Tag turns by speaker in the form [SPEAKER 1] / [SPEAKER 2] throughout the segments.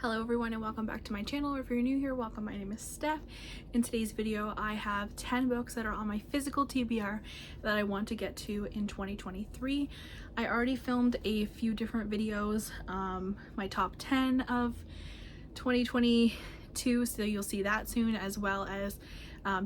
[SPEAKER 1] Hello everyone and welcome back to my channel. If you're new here, welcome. My name is Steph. In today's video, I have 10 books that are on my physical TBR that I want to get to in 2023. I already filmed a few different videos, my top 10 of 2022, so you'll see that soon, as well as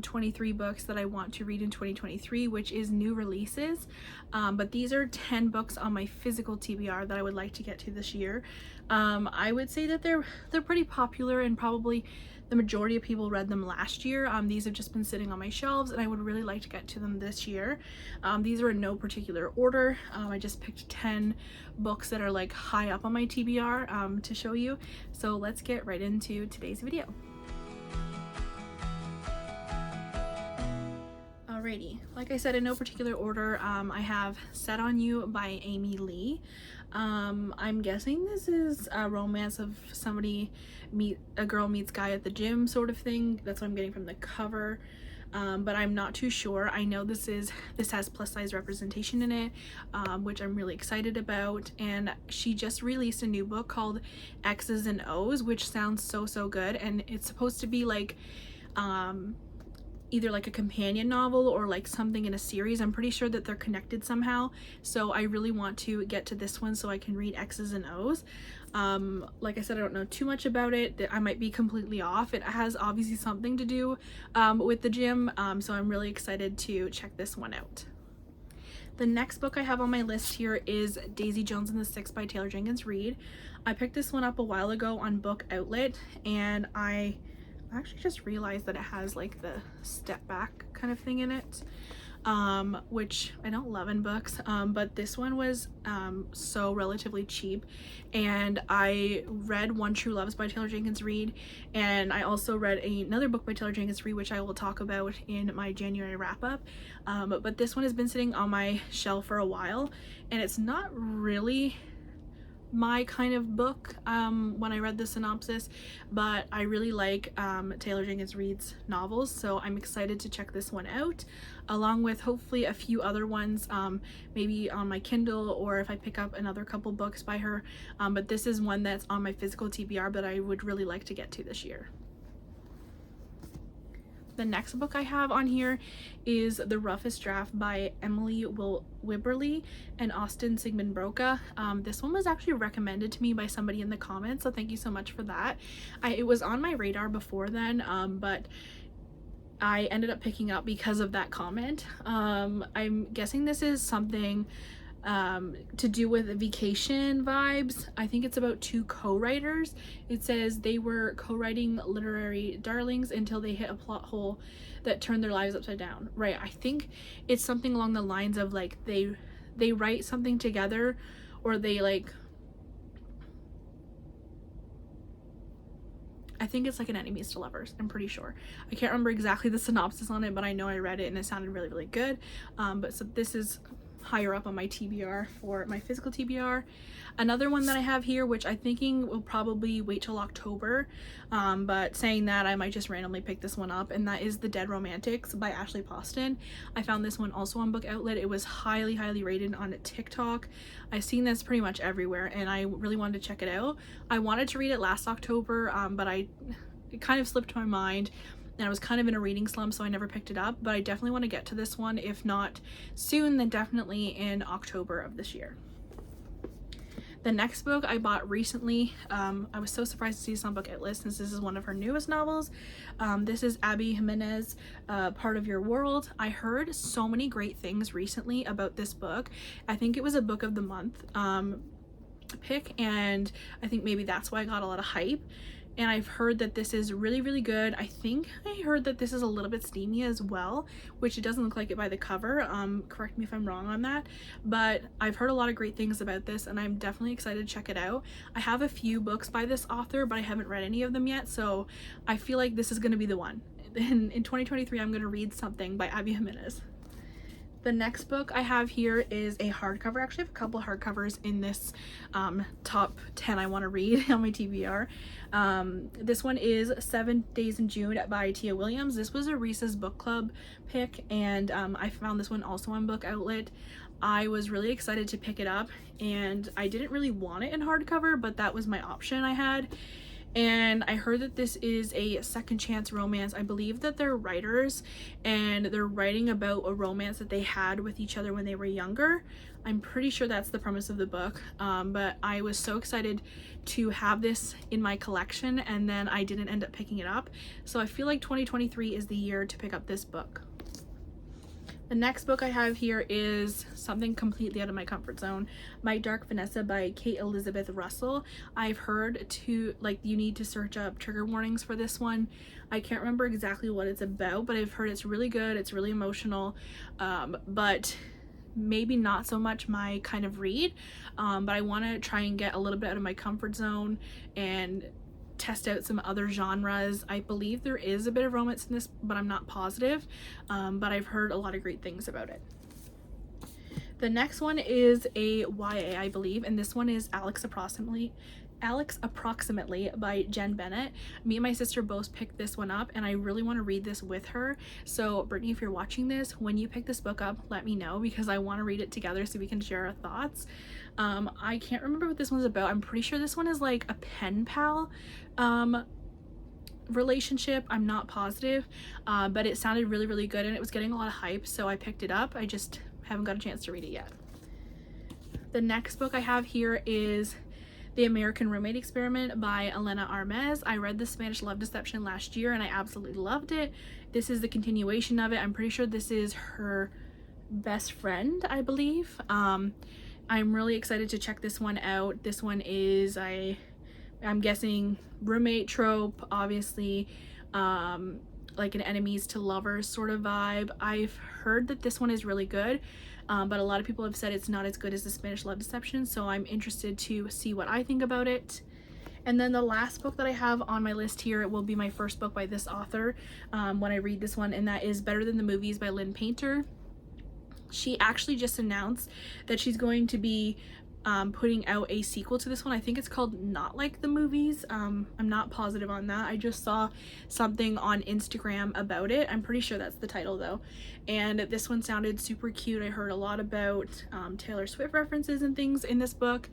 [SPEAKER 1] 23 books that I want to read in 2023, which is new releases. But these are 10 books on my physical TBR that I would like to get to this year. I would say that they're pretty popular and probably the majority of people read them last year. These have just been sitting on my shelves and I would really like to get to them this year. These are in no particular order. I just picked 10 books that are like high up on my TBR to show you. So let's get right into today's video. Alrighty, like I said, in no particular order, I have Set on You by Amy Lee. I'm guessing this is a romance of a girl meets guy at the gym sort of thing. That's what I'm getting from the cover. But I'm not too sure. I know this has plus size representation in it, which I'm really excited about. And she just released a new book called X's and O's, which sounds so good. And it's supposed to be like, either like a companion novel or like something in a series. I'm pretty sure that they're connected somehow. So I really want to get to this one so I can read X's and O's. Like I said, I don't know too much about it. I might be completely off. It has obviously something to do with the gym. So I'm really excited to check this one out. The next book I have on my list here is Daisy Jones and the Six by Taylor Jenkins Reid. I picked this one up a while ago on Book Outlet, and I actually just realized that it has like the step back kind of thing in it, which I don't love in books, but this one was so relatively cheap. And I read One True Loves by Taylor Jenkins Reid, and I also read another book by Taylor Jenkins Reid, which I will talk about in my January wrap-up. But this one has been sitting on my shelf for a while, and it's not really my kind of book when I read the synopsis, but I really like Taylor Jenkins Reid's novels, so I'm excited to check this one out, along with hopefully a few other ones, maybe on my Kindle, or if I pick up another couple books by her. But this is one that's on my physical TBR that I would really like to get to this year. The next book I have on here is The Roughest Draft by Emily Wibberley and Austin Sigmund Broca. This one was actually recommended to me by somebody in the comments, so thank you so much for that. It was on my radar before then, but I ended up picking up because of that comment. I'm guessing this is something to do with vacation vibes. I think it's about two co-writers. It says they were co-writing literary darlings until they hit a plot hole that turned their lives upside down. Right, I think it's something along the lines of like they write something together, or they like, I think it's like an enemies to lovers, I'm pretty sure. I can't remember exactly the synopsis on it, but I know I read it and it sounded really good. But so this is higher up on my TBR for my physical TBR. Another one that I have here, which I'm thinking will probably wait till October, but saying that, I might just randomly pick this one up, and that is The Dead Romantics by Ashley Poston. I found this one also on Book Outlet. It was highly rated on TikTok. I've seen this pretty much everywhere, and I really wanted to check it out. I wanted to read it last October, but it kind of slipped my mind, and I was kind of in a reading slump, so I never picked it up. But I definitely want to get to this one, if not soon, then definitely in October of this year. The next book I bought recently, I was so surprised to see this on Book Outlet since this is one of her newest novels. This is Abby Jimenez, Part of Your World. I heard so many great things recently about this book. I think it was a book of the month pick, and I think maybe that's why I got a lot of hype. And I've heard that this is really good. I think I heard that this is a little bit steamy as well, which it doesn't look like it by the cover. Correct me if I'm wrong on that, but I've heard a lot of great things about this, and I'm definitely excited to check it out. I have a few books by this author, but I haven't read any of them yet, so I feel like this is going to be the one. In 2023, I'm going to read something by Abby Jimenez. The next book I have here is a hardcover. I actually have a couple hardcovers in this top 10 I want to read on my TBR. This one is 7 Days in June by Tia Williams. This was a Reese's Book Club pick, and I found this one also on Book Outlet. I was really excited to pick it up, and I didn't really want it in hardcover, but that was my option I had. and I heard that this is a second chance romance. I believe that they're writers and they're writing about a romance that they had with each other when they were younger. I'm pretty sure that's the premise of the book, but I was so excited to have this in my collection, and then I didn't end up picking it up. So I feel like 2023 is the year to pick up this book. The next book I have here is something completely out of my comfort zone, My Dark Vanessa by Kate Elizabeth Russell. I've heard you need to search up trigger warnings for this one. I can't remember exactly what it's about, but I've heard it's really good, it's really emotional, but maybe not so much my kind of read, but I want to try and get a little bit out of my comfort zone and test out some other genres. I believe there is a bit of romance in this, but I'm not positive, but I've heard a lot of great things about it. The next one is a YA, I believe, and this one is Alex Approximately by Jen Bennett. Me and my sister both picked this one up, and I really want to read this with her. So Brittany, if you're watching this, when you pick this book up, let me know, because I want to read it together so we can share our thoughts. I can't remember what this one's about. I'm pretty sure this one is like a pen pal relationship. I'm not positive, but it sounded really, really good, and it was getting a lot of hype, so I picked it up. I just haven't got a chance to read it yet. The next book I have here is The American Roommate Experiment by Elena Armez. I read The Spanish Love Deception last year, and I absolutely loved it. This is the continuation of it. I'm pretty sure this is her best friend, I believe. I'm really excited to check this one out. This one is, I'm guessing, roommate trope, obviously, like an enemies to lovers sort of vibe. I've heard that this one is really good, but a lot of people have said it's not as good as The Spanish Love Deception, so I'm interested to see what I think about it. And then the last book that I have on my list here will be my first book by this author when I read this one, and that is Better Than the Movies by Lynn Painter. She actually just announced that she's going to be putting out a sequel to this one. I think it's called Not Like the Movies. I'm not positive on that. I just saw something on Instagram about it. I'm pretty sure that's the title though. And this one sounded super cute. I heard a lot about Taylor Swift references and things in this book,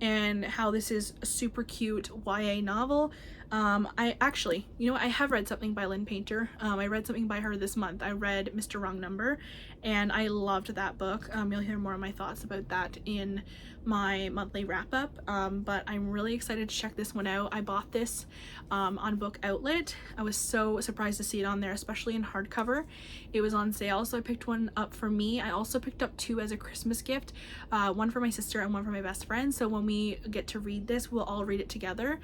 [SPEAKER 1] and how this is a super cute YA novel. I actually, I have read something by Lynn Painter. I read something by her this month. I read Mr. Wrong Number, and I loved that book. You'll hear more of my thoughts about that in my monthly wrap-up, but I'm really excited to check this one out. I bought this on Book Outlet. I was so surprised to see it on there, especially in hardcover. It was on sale, so I picked one up for me. I also picked up two as a Christmas gift, one for my sister and one for my best friend, so when we get to read this, we'll all read it together.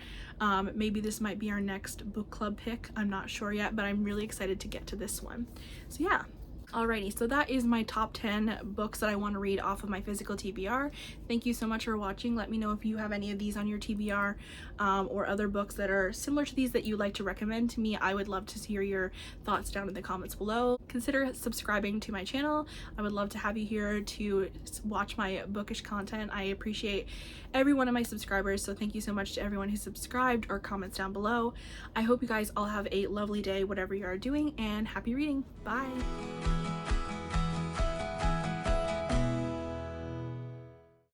[SPEAKER 1] Maybe this might be our next book club pick. I'm not sure yet, but I'm really excited to get to this one. So yeah. Alrighty, so that is my top 10 books that I want to read off of my physical TBR. Thank you so much for watching. Let me know if you have any of these on your TBR, or other books that are similar to these that you'd like to recommend to me. I would love to hear your thoughts down in the comments below. Consider subscribing to my channel. I would love to have you here to watch my bookish content. I appreciate every one of my subscribers, so thank you so much to everyone who subscribed or comments down below. I hope you guys all have a lovely day, whatever you are doing, and happy reading. Bye!